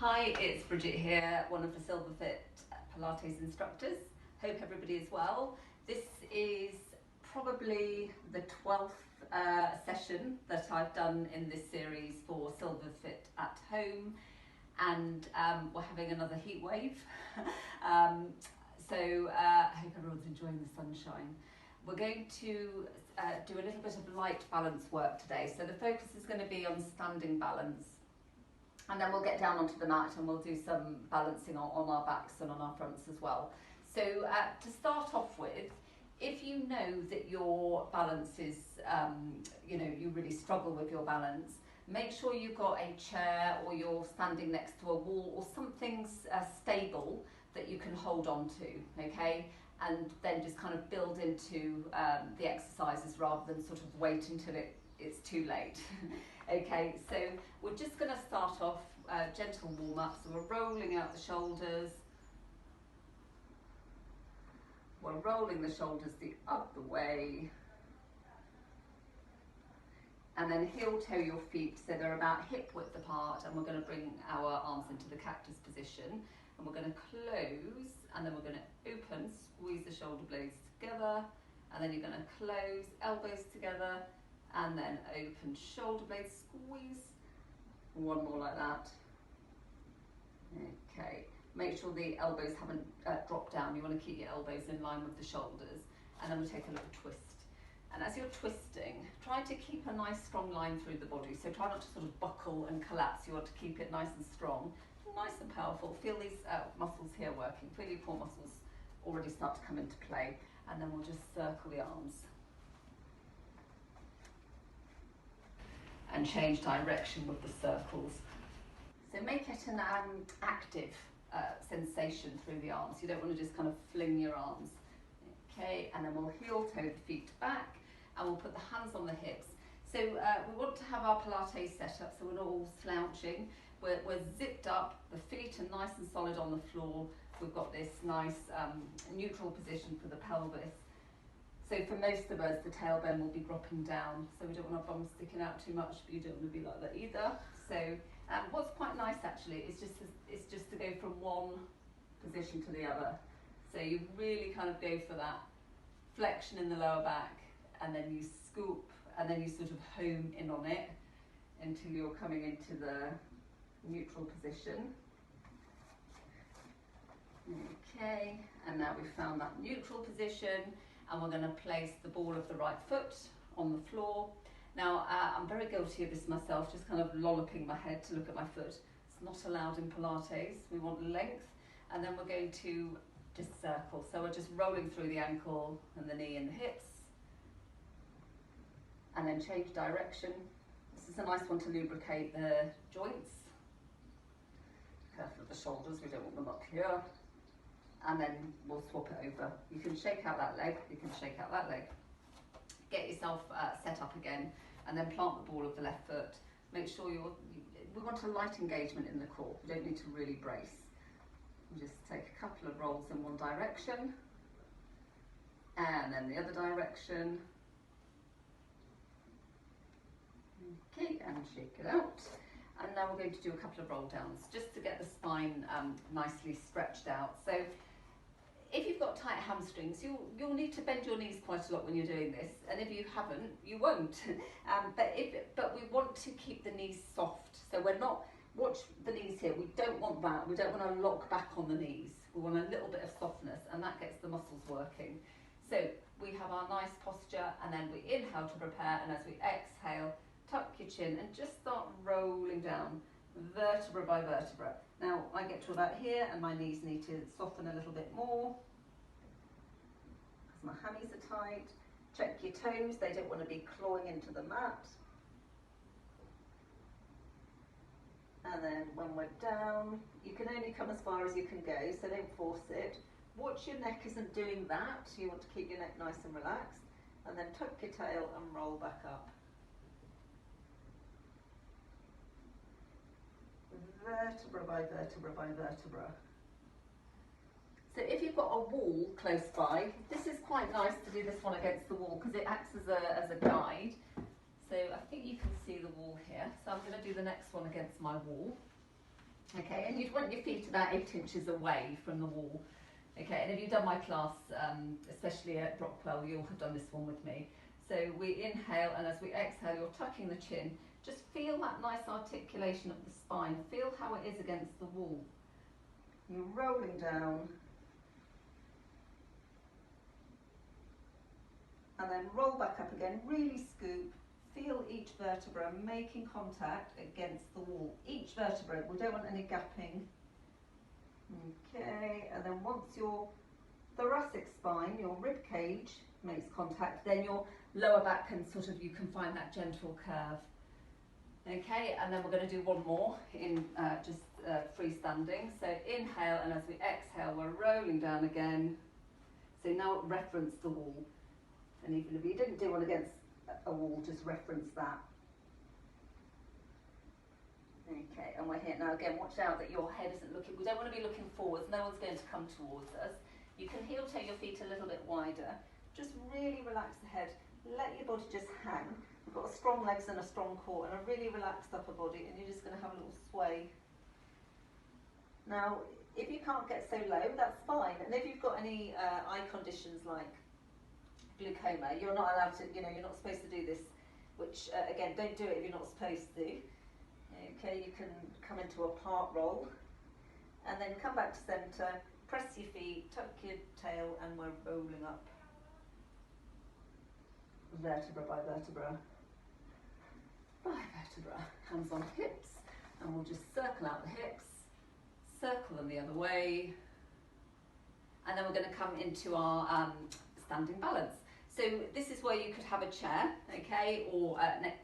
Hi, it's Bridget here, one of the Silverfit Pilates instructors. Hope everybody is well. This is probably the 12th session that I've done in this series for Silverfit at home, and we're having another heat wave. So I hope everyone's enjoying the sunshine. We're going to do a little bit of light balance work today. So the focus is going to be on standing balance. And then we'll get down onto the mat and we'll do some balancing on our backs and on our fronts as well. So to start off with, if you know that your balance is, you really struggle with your balance, make sure you've got a chair or you're standing next to a wall or something stable that you can hold on to, okay? And then just kind of build into the exercises rather than sort of wait until it's too late. Okay, so we're just going to start off gentle warm-up. So we're rolling out the shoulders. We're rolling the shoulders the other way. And then heel-toe your feet so they're about hip width apart, and we're going to bring our arms into the cactus position. And we're going to close, and then we're going to open, squeeze the shoulder blades together, and then you're going to close, elbows together, and then open, shoulder blades, squeeze. One more like that. Okay, make sure the elbows haven't dropped down. You want to keep your elbows in line with the shoulders. And then we'll take a little twist. And as you're twisting, try to keep a nice strong line through the body. So try not to sort of buckle and collapse. You want to keep it nice and strong, nice and powerful. Feel these muscles here working. Feel your core muscles already start to come into play. And then we'll just circle the arms. And change direction with the circles. So make it an active sensation through the arms. You don't want to just kind of fling your arms. Okay, and then we'll heel-toe the feet back, and we'll put the hands on the hips. So we want to have our Pilates set up so we're not all slouching. We're zipped up, the feet are nice and solid on the floor. We've got this nice neutral position for the pelvis. So for most of us, the tailbone will be dropping down, so we don't want our bums sticking out too much, but you don't want to be like that either. So what's quite nice actually is just to go from one position to the other. So you really kind of go for that flexion in the lower back, and then you scoop, and then you sort of home in on it until you're coming into the neutral position. Okay, and now we've found that neutral position. And we're going to place the ball of the right foot on the floor. Now, I'm very guilty of this myself, just kind of lolloping my head to look at my foot. It's not allowed in Pilates. We want length. And then we're going to just circle. So we're just rolling through the ankle and the knee and the hips. And then change direction. This is a nice one to lubricate the joints. Careful of the shoulders, we don't want them up here. And then we'll swap it over. You can shake out that leg, you can shake out that leg. Get yourself set up again, and then plant the ball of the left foot. Make sure we want a light engagement in the core. We don't need to really brace. We'll just take a couple of rolls in one direction, and then the other direction. Okay, and shake it out. And now we're going to do a couple of roll downs, just to get the spine nicely stretched out. So if you've got tight hamstrings, you'll need to bend your knees quite a lot when you're doing this, and if you haven't, you won't. But we want to keep the knees soft. So we're not, watch the knees here, we don't want that. We don't want to lock back on the knees. We want a little bit of softness, and that gets the muscles working. So we have our nice posture, and then we inhale to prepare, and as we exhale, tuck your chin and just start rolling down, vertebra by vertebra. Now I get to about here and my knees need to soften a little bit more because my hammies are tight. Check your toes, they don't want to be clawing into the mat. And then when we're down, you can only come as far as you can go, so don't force it. Watch your neck isn't doing that, you want to keep your neck nice and relaxed. And then tuck your tail and roll back up. Vertebra by vertebra by vertebra. So if you've got a wall close by, this is quite nice to do this one against the wall because it acts as a guide. So I think you can see the wall here. So I'm going to do the next one against my wall. Okay, and you'd want your feet about 8 inches away from the wall. Okay, and if you've done my class, especially at Brockwell, you'll have done this one with me. So we inhale, and as we exhale, you're tucking the chin. Just feel that nice articulation of the spine. Feel how it is against the wall. You're rolling down. And then roll back up again, really scoop. Feel each vertebra making contact against the wall. Each vertebra, we don't want any gapping. Okay, and then once your thoracic spine, your rib cage makes contact, then your lower back can you can find that gentle curve. Okay, and then we're going to do one more in freestanding. So inhale, and as we exhale, we're rolling down again. So now reference the wall. And even if you didn't do one against a wall, just reference that. Okay, and we're here. Now again, watch out that your head isn't looking, we don't want to be looking forwards, no one's going to come towards us. You can heel toe your feet a little bit wider. Just really relax the head, let your body just hang. You've got strong legs and a strong core and a really relaxed upper body, and you're just going to have a little sway. Now, if you can't get so low, that's fine. And if you've got any eye conditions like glaucoma, you're not allowed to, you're not supposed to do this, which again, don't do it if you're not supposed to. Okay, you can come into a part roll and then come back to centre, press your feet, tuck your tail, and we're rolling up vertebra by vertebra by vertebra. Hands on hips, and we'll just circle out the hips, circle them the other way, and then we're going to come into our standing balance. So this is where you could have a chair, okay, or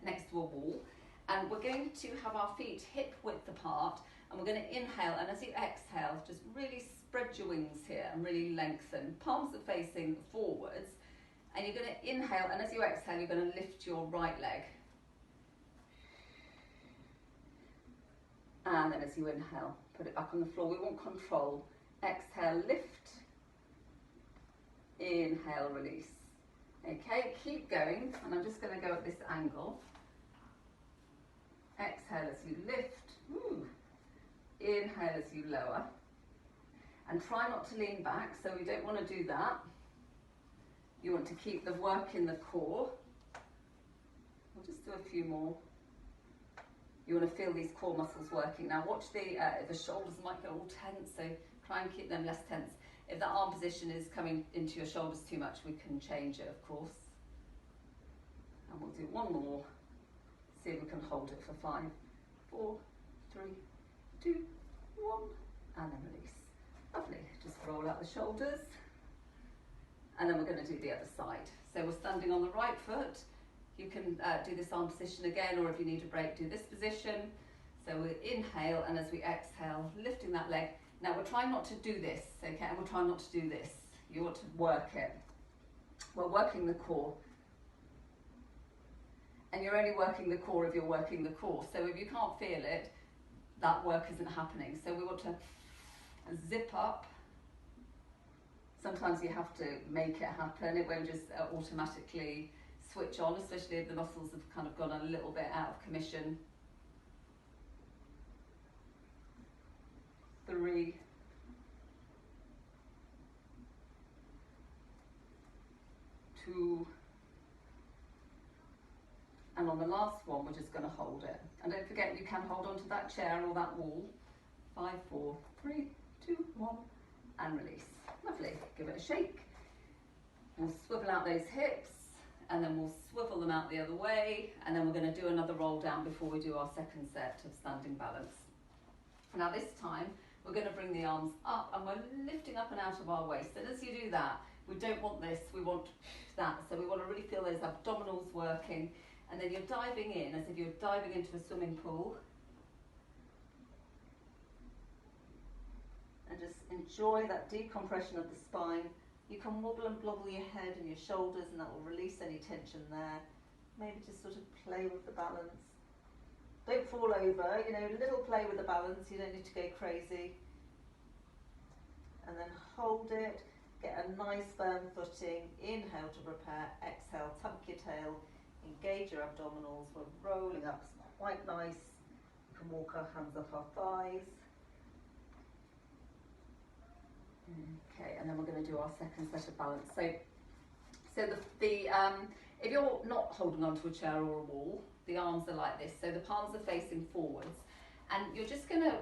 next to a wall. And we're going to have our feet hip width apart, and we're going to inhale, and as you exhale, just really spread your wings here and really lengthen. Palms are facing forwards, and you're going to inhale, and as you exhale, you're going to lift your right leg. And then as you inhale, put it back on the floor. We want control. Exhale, lift. Inhale, release. Okay, keep going, and I'm just going to go at this angle. Exhale as you lift. Ooh. Inhale as you lower. And try not to lean back, so we don't want to do that. You want to keep the work in the core. We'll just do a few more. You want to feel these core muscles working. Now watch the shoulders might get all tense, so try and keep them less tense. If that arm position is coming into your shoulders too much, we can change it, of course. And we'll do one more. See if we can hold it for 5, 4, 3, 2, 1, and then release. Lovely. Just roll out the shoulders. And then we're going to do the other side. So we're standing on the right foot. You can do this arm position again, or if you need a break, do this position. So we inhale, and as we exhale, lifting that leg. Now we're trying not to do this, okay, and we're trying not to do this. You want to work it. We're working the core. And you're only working the core if you're working the core. So if you can't feel it, that work isn't happening. So we want to zip up. Sometimes you have to make it happen. It won't just automatically switch on, especially if the muscles have kind of gone a little bit out of commission. 3, 2, and on the last one, we're just going to hold it. And don't forget, you can hold onto that chair or that wall. 5, 4, 3, 2, 1, and release. Lovely. Give it a shake. We'll swivel out those hips, and then we'll swivel them out the other way, and then we're going to do another roll down before we do our second set of standing balance. Now this time, we're going to bring the arms up, and we're lifting up and out of our waist. And as you do that, we don't want this, we want that. So we want to really feel those abdominals working. And then you're diving in as if you're diving into a swimming pool. And just enjoy that decompression of the spine. You can wobble and blobble your head and your shoulders, and that will release any tension there. Maybe just sort of play with the balance. Don't fall over, little play with the balance, you don't need to go crazy. And then hold it, get a nice firm footing, inhale to prepare, exhale, tuck your tail, engage your abdominals, we're rolling up, it's quite nice. You can walk our hands up our thighs. Okay, and then we're going to do our second set of balance. So if you're not holding onto a chair or a wall, the arms are like this. So the palms are facing forwards, and you're just going to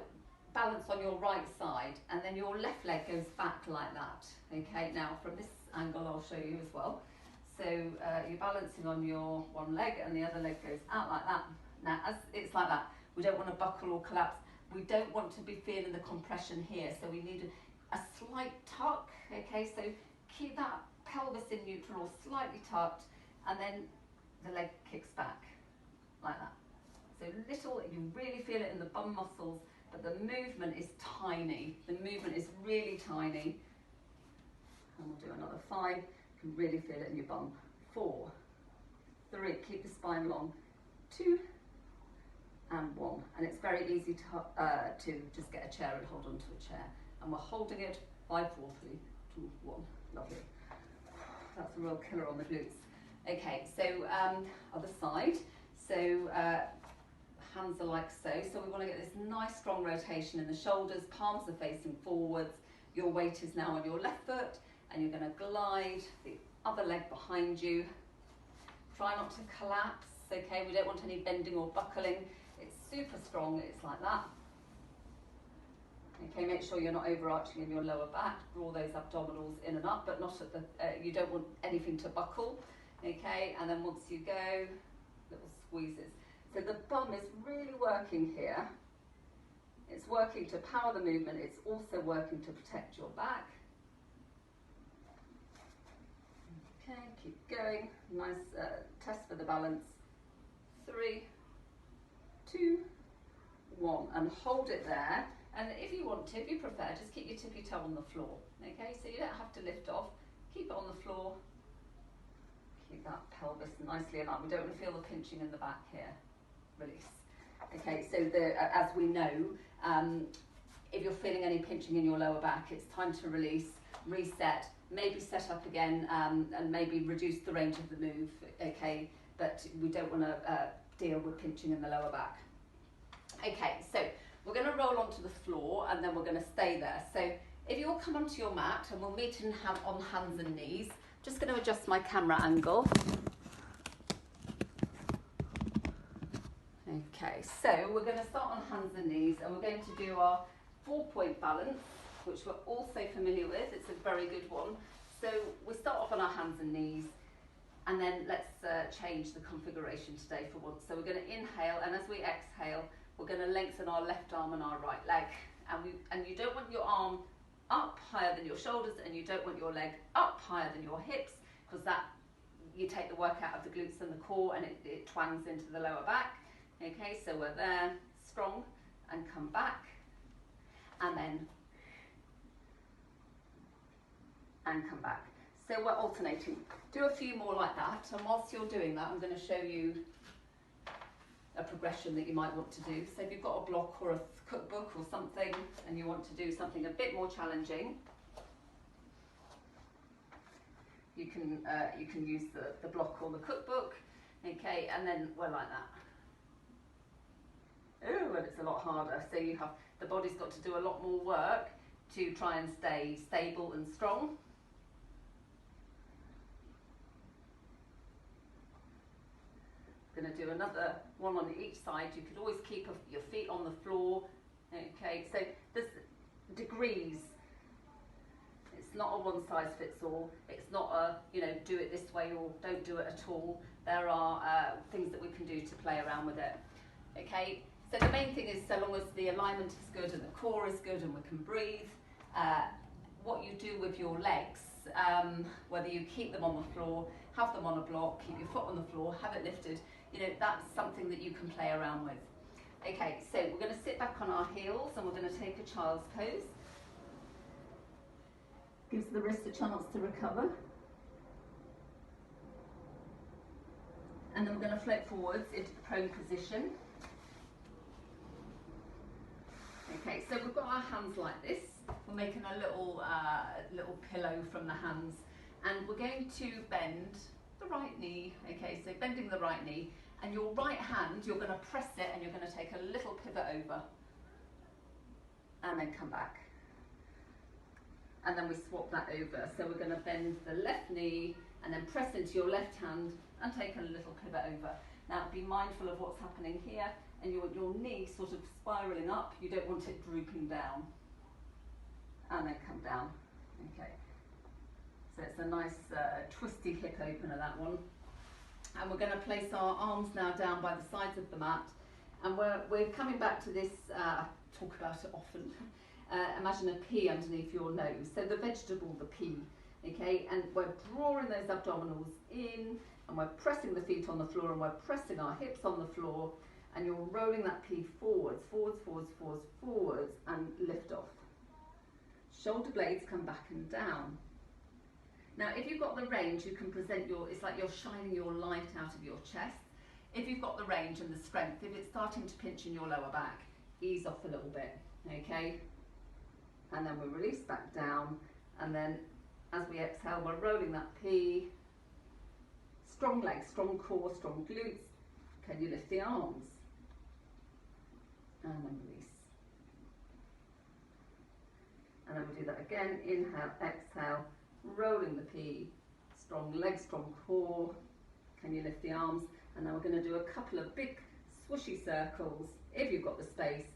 balance on your right side, and then your left leg goes back like that. Okay, now from this angle I'll show you as well. So you're balancing on your one leg, and the other leg goes out like that. Now, as it's like that, we don't want to buckle or collapse. We don't want to be feeling the compression here, so we need a slight tuck. Okay, so keep that pelvis in neutral or slightly tucked, and then the leg kicks back like that. So little, you really feel it in the bum muscles, but the movement is tiny. The movement is really tiny. And we'll do another 5. You can really feel it in your bum. 4, 3, keep the spine long. 2, and 1. And it's very easy to just get a chair and hold onto a chair. And we're holding it 5, 4, 3, 2, 1. Lovely. That's a real killer on the glutes. Okay, so other side. So hands are like so. So we want to get this nice strong rotation in the shoulders. Palms are facing forwards. Your weight is now on your left foot, and you're going to glide the other leg behind you. Try not to collapse. Okay, we don't want any bending or buckling. It's super strong. It's like that. Okay, make sure you're not overarching in your lower back. Draw those abdominals in and up, but not at the, you don't want anything to buckle. Okay, and then once you go, little squeezes. So the bum is really working here. It's working to power the movement. It's also working to protect your back. Okay, keep going. Nice test for the balance. 3, 2, 1, and hold it there. And if you want to, if you prefer, just keep your tippy toe on the floor. Okay, so you don't have to lift off. Keep it on the floor. Keep that pelvis nicely aligned. We don't want to feel the pinching in the back here. Release. Okay, so as we know, if you're feeling any pinching in your lower back, it's time to release, reset, maybe set up again, and maybe reduce the range of the move. Okay, but we don't want to deal with pinching in the lower back. Okay, so we're going to roll onto the floor, and then we're going to stay there. So if you'll come onto your mat, and we'll meet on hands and knees. Just going to adjust my camera angle. Okay, so we're going to start on hands and knees, and we're going to do our 4-point balance, which we're also familiar with. It's a very good one. So we start off on our hands and knees, and then let's change the configuration today for once. So we're going to inhale, and as we exhale, we're going to lengthen our left arm and our right leg. And you don't want your arm up higher than your shoulders, and you don't want your leg up higher than your hips, because that you take the work out of the glutes and the core, and it twangs into the lower back. Okay, so we're there, strong, and come back, and then come back. So we're alternating. Do a few more like that, and whilst you're doing that, I'm going to show you a progression that you might want to do. So if you've got a block or a cookbook or something, and you want to do something a bit more challenging, you can use the block or the cookbook. Okay, and then we're like that. Oh, and it's a lot harder. So the body's got to do a lot more work to try and stay stable and strong. Going to do another one on each side. You could always keep your feet on the floor. Okay, so there's degrees. It's not a one size fits all. It's not a, do it this way or don't do it at all. There are things that we can do to play around with it. Okay, so the main thing is, so long as the alignment is good and the core is good and we can breathe, what you do with your legs, whether you keep them on the floor, have them on a block, keep your foot on the floor, have it lifted, that's something that you can play around with. Okay, so we're going to sit back on our heels, and we're going to take a child's pose. Gives the wrist a chance to recover. And then we're going to float forwards into the prone position. Okay, so we've got our hands like this. We're making a little pillow from the hands, and we're going to bend the right knee. Okay, so bending the right knee, and your right hand, you're going to press it, and you're going to take a little pivot over, and then come back. and then we swap that over. So we're going to bend the left knee and then press into your left hand and take a little pivot over. Now be mindful of what's happening here, and you want your knee sort of spiralling up. You don't want it drooping down. And then come down. Okay. So it's a nice twisty hip opener, that one. And we're going to place our arms now down by the sides of the mat. And we're coming back to this, I talk about it often. Imagine a pea underneath your nose. So the vegetable, the pea. Okay, and we're drawing those abdominals in, and we're pressing the feet on the floor, and we're pressing our hips on the floor, and you're rolling that pea forwards, forwards, forwards, forwards, forwards, and lift off. Shoulder blades come back and down. Now, if you've got the range, you can present it's like you're shining your light out of your chest. If you've got the range and the strength, if it's starting to pinch in your lower back, ease off a little bit, okay? And then we release back down, and then as we exhale, we're rolling that P. Strong legs, strong core, strong glutes. Can you lift the arms? And then release. And then we'll do that again. Inhale, exhale, rolling the P. Strong legs, strong core. Can you lift the arms? And now we're going to do a couple of big swooshy circles if you've got the space.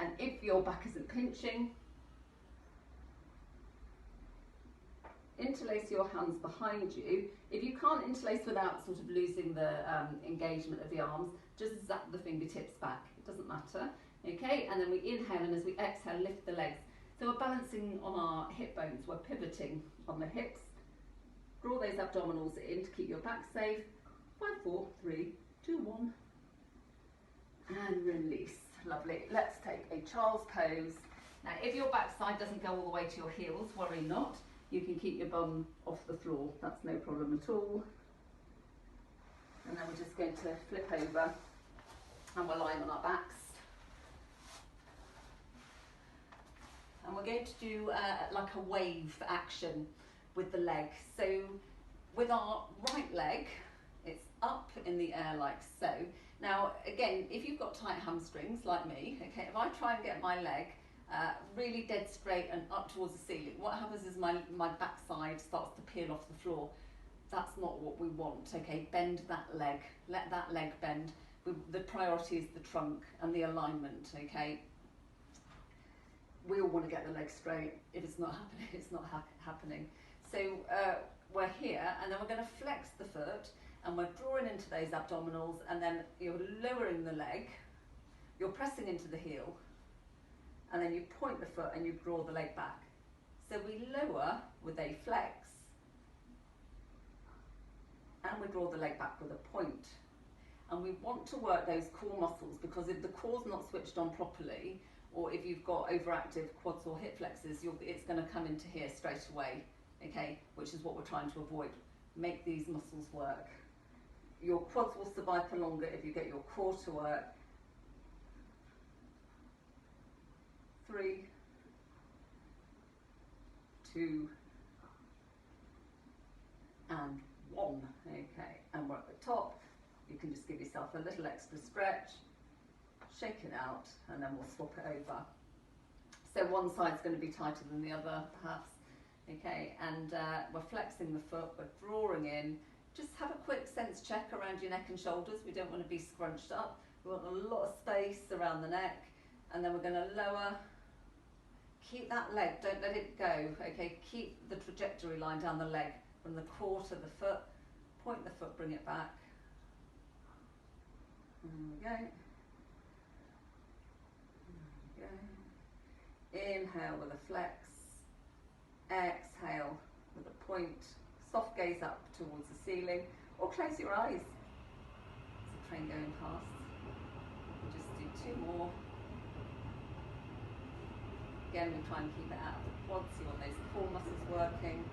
And if your back isn't pinching, interlace your hands behind you. If you can't interlace without sort of losing the engagement of the arms, just zap the fingertips back. It doesn't matter. Okay, and then we inhale, and as we exhale, lift the legs. So we're balancing on our hip bones. We're pivoting on the hips. Draw those abdominals in to keep your back safe. 5, 4, 3, 2, 1. And release. Lovely. Let's take a child's pose. Now, if your backside doesn't go all the way to your heels, worry not. You can keep your bum off the floor. That's no problem at all. And then we're just going to flip over, and we're lying on our backs. And we're going to do like a wave action with the leg. So with our right leg, it's up in the air like so. Now, again, if you've got tight hamstrings like me, okay, if I try and get my leg really dead straight and up towards the ceiling, what happens is my backside starts to peel off the floor. That's not what we want, okay? Bend that leg, let that leg bend. The priority is the trunk and the alignment, okay? We all want to get the leg straight. If it's not happening, it's not happening. So we're here, and then we're going to flex the foot, and we're drawing into those abdominals, and then you're lowering the leg, you're pressing into the heel, and then you point the foot and you draw the leg back. So we lower with a flex, and we draw the leg back with a point. And we want to work those core muscles, because if the core's not switched on properly, or if you've got overactive quads or hip flexors, it's going to come into here straight away, okay? Which is what we're trying to avoid. Make these muscles work. Your quads will survive for longer if you get your core to work. 3, 2, and 1. Okay, and we're at the top. You can just give yourself a little extra stretch, shake it out, and then we'll swap it over. So one side's going to be tighter than the other, perhaps. Okay, and we're flexing the foot, we're drawing in. Just have a quick sense check around your neck and shoulders. We don't want to be scrunched up. We want a lot of space around the neck. And then we're going to lower. Keep that leg, don't let it go. Okay, keep the trajectory line down the leg from the core to the foot. Point the foot, bring it back. There we go. Inhale with a flex, exhale with a point, soft gaze up towards the ceiling, or close your eyes. There's a train going past. We'll just do 2 more. Again, we try and keep it out of the quads, you want those core muscles working.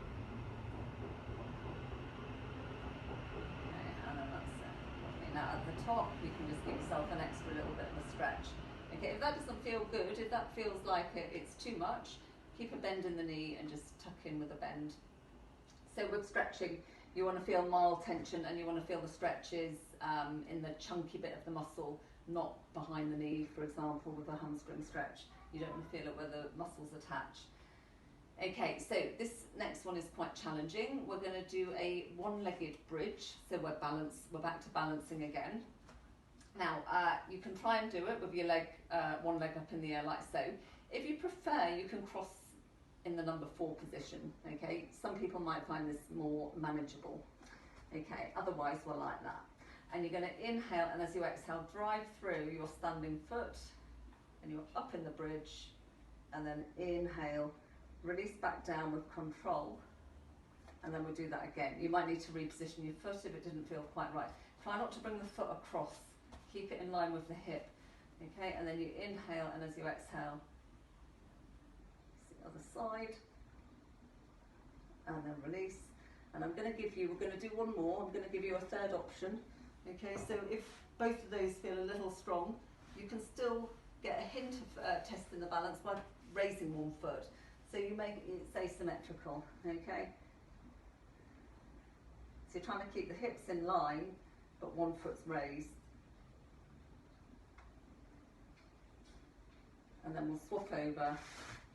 Okay, and then that's it. Okay, now at the top, you can just give yourself an extra little bit of a stretch. Okay, if that doesn't feel good, if that feels like it's too much, keep a bend in the knee and just tuck in with a bend. So with stretching, you want to feel mild tension, and you want to feel the stretches in the chunky bit of the muscle, not behind the knee, for example, with a hamstring stretch. You don't want to feel it where the muscles attach. Okay, so this next one is quite challenging. We're going to do a one-legged bridge, so we're back to balancing again. Now, you can try and do it with your one leg up in the air like so. If you prefer, you can cross in the number 4 position, okay? Some people might find this more manageable, okay? Otherwise, we're like that. And you're going to inhale, and as you exhale, drive through your standing foot, and you're up in the bridge, and then inhale, release back down with control, and then we'll do that again. You might need to reposition your foot if it didn't feel quite right. Try not to bring the foot across, keep it in line with the hip, okay? And then you inhale, and as you exhale, other side, and then release. And I'm going to give you, we're going to do one more, I'm going to give you a third option, okay? So if both of those feel a little strong, you can still get a hint of testing the balance by raising one foot, so you make it asymmetrical, okay? So you're trying to keep the hips in line, but one foot's raised. And then we'll swap over,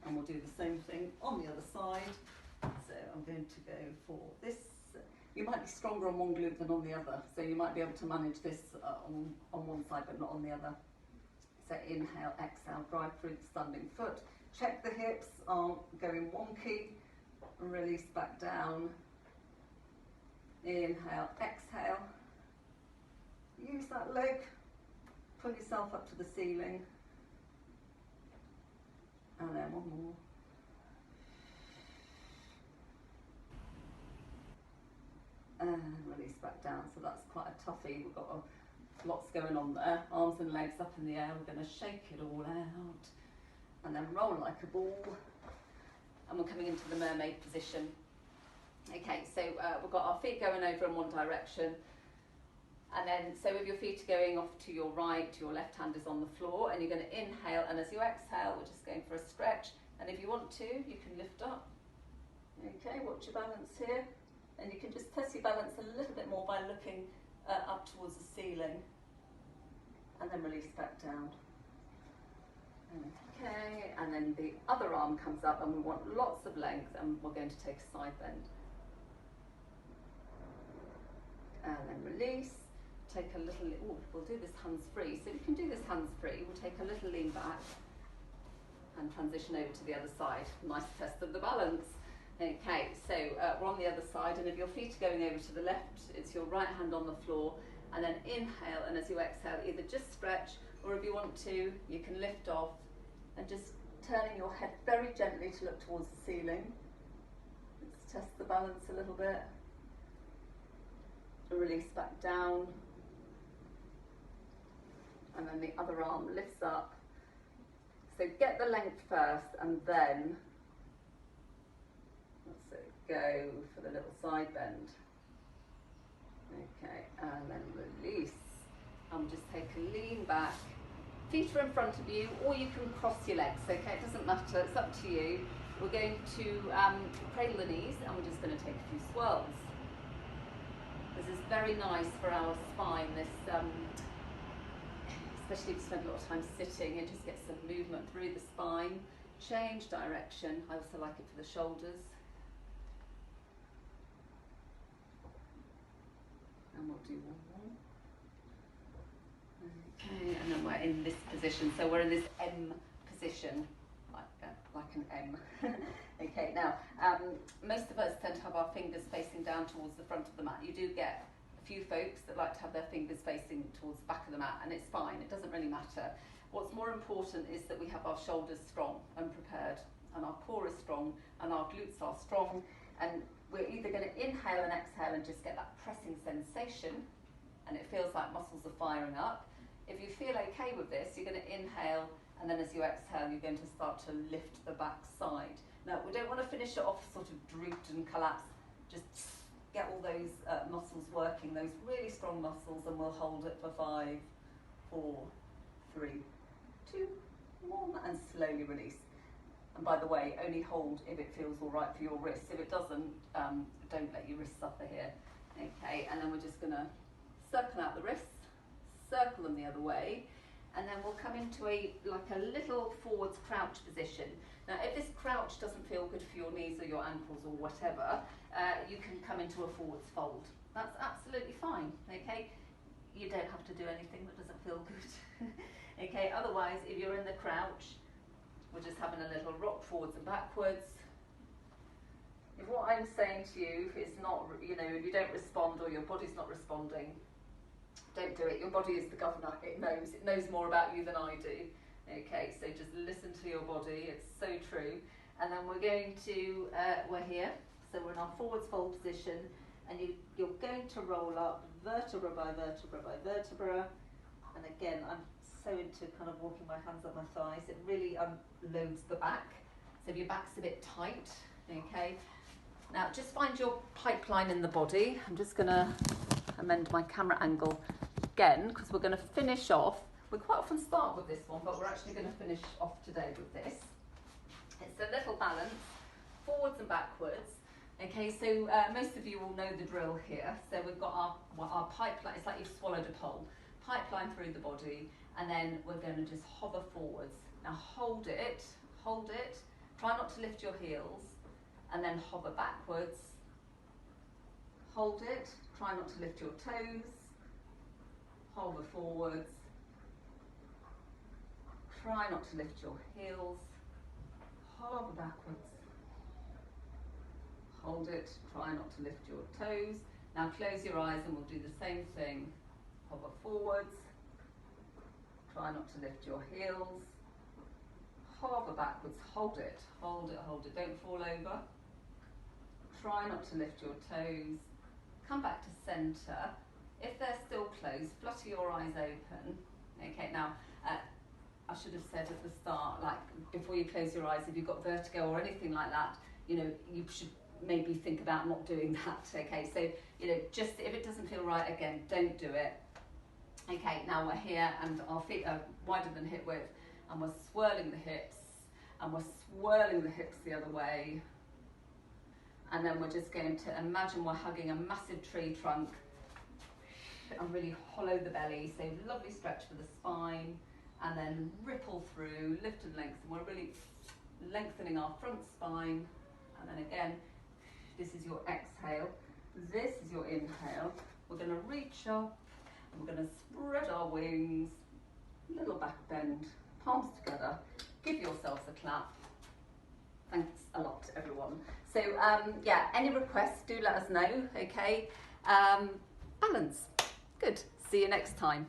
and we'll do the same thing on the other side. So I'm going to go for this. You might be stronger on one glute than on the other, so you might be able to manage this on one side but not on the other. So inhale, exhale, drive through the standing foot. Check the hips aren't going wonky. Release back down. Inhale, exhale. Use that leg. Pull yourself up to the ceiling. And then one more. And release back down. So that's quite a toughie. We've got lots going on there. Arms and legs up in the air. We're going to shake it all out. And then roll like a ball. And we're coming into the mermaid position. Okay, so we've got our feet going over in one direction. And then, so with your feet going off to your right, your left hand is on the floor, and you're going to inhale, and as you exhale, we're just going for a stretch. And if you want to, you can lift up. Okay, watch your balance here. And you can just test your balance a little bit more by looking up towards the ceiling. And then release back down. Okay, and then the other arm comes up, and we want lots of length, and we're going to take a side bend. And then release. Take a little, we'll do this hands free. So we can do this hands free. We'll take a little lean back and transition over to the other side. Nice test of the balance. Okay, so we're on the other side, and if your feet are going over to the left, it's your right hand on the floor, and then inhale, and as you exhale, either just stretch, or if you want to, you can lift off and just turning your head very gently to look towards the ceiling. Let's test the balance a little bit. Release back down. And then the other arm lifts up. So get the length first, and then that's it, go for the little side bend. Okay, and then release. And just take a lean back. Feet are in front of you, or you can cross your legs, okay? It doesn't matter, it's up to you. We're going to cradle the knees, and we're just going to take a few swirls. This is very nice for our spine, this especially if you spend a lot of time sitting, and just get some movement through the spine. Change direction. I also like it for the shoulders. And we'll do one more. Okay, and then we're in this position. So we're in this M position, like an M. Okay, now, most of us tend to have our fingers facing down towards the front of the mat. You do get a few folks that like to have their fingers facing towards the back of the mat, and it's fine, it doesn't really matter. What's more important is that we have our shoulders strong and prepared, and our core is strong, and our glutes are strong, and we're either going to inhale and exhale and just get that pressing sensation, and it feels like muscles are firing up. If you feel okay with this, you're going to inhale, and then as you exhale, you're going to start to lift the back side. Now, we don't want to finish it off sort of drooped and collapsed. Just get all those muscles working, those really strong muscles, and we'll hold it for 5, 4, 3, 2, 1, and slowly release. And by the way, only hold if it feels all right for your wrists. If it doesn't, don't let your wrists suffer here. Okay, and then we're just going to circle out the wrists, circle them the other way. and then we'll come into a little forwards crouch position. Now if this crouch doesn't feel good for your knees or your ankles or whatever, you can come into a forwards fold. That's absolutely fine, okay? You don't have to do anything that doesn't feel good. Okay, otherwise if you're in the crouch, we're just having a little rock forwards and backwards. If what I'm saying to you is not, if you don't respond or your body's not responding, don't do it. Your body is the governor. It knows more about you than I do. Okay, so just listen to your body. It's so true. And then we're going to, we're here. So we're in our forwards fold position, and you're going to roll up vertebra by vertebra by vertebra. And again, I'm so into kind of walking my hands up my thighs. It really unloads the back. So if your back's a bit tight, okay. Now just find your pipeline in the body. I'm just going to amend my camera angle again, because we're going to finish off. We quite often start with this one, but we're actually going to finish off today with this. It's a little balance, forwards and backwards. Okay, so most of you will know the drill here. So we've got our pipeline. It's like you've swallowed a pole. Pipeline through the body, and then we're going to just hover forwards. Now hold it, try not to lift your heels, and then hover backwards. Hold it, try not to lift your toes, hover forwards, try not to lift your heels, hover backwards, hold it, try not to lift your toes. Now close your eyes and we'll do the same thing. Hover forwards, try not to lift your heels, hover backwards, hold it, don't fall over. Try not to lift your toes, come back to centre. If they're still closed, flutter your eyes open. Okay, now I should have said at the start, like before you close your eyes, if you've got vertigo or anything like that, you should maybe think about not doing that. Okay, so just if it doesn't feel right, again, don't do it. Okay, now we're here and our feet are wider than hip width, and we're swirling the hips, and we're swirling the hips the other way. And then we're just going to imagine we're hugging a massive tree trunk and really hollow the belly. So lovely stretch for the spine, and then ripple through, lift and lengthen. We're really lengthening our front spine. And then again, this is your exhale. This is your inhale. We're going to reach up, and we're going to spread our wings, little back bend, palms together. Give yourselves a clap. Thanks a lot, everyone. So yeah, any requests, do let us know, okay? Balance. Good. See you next time.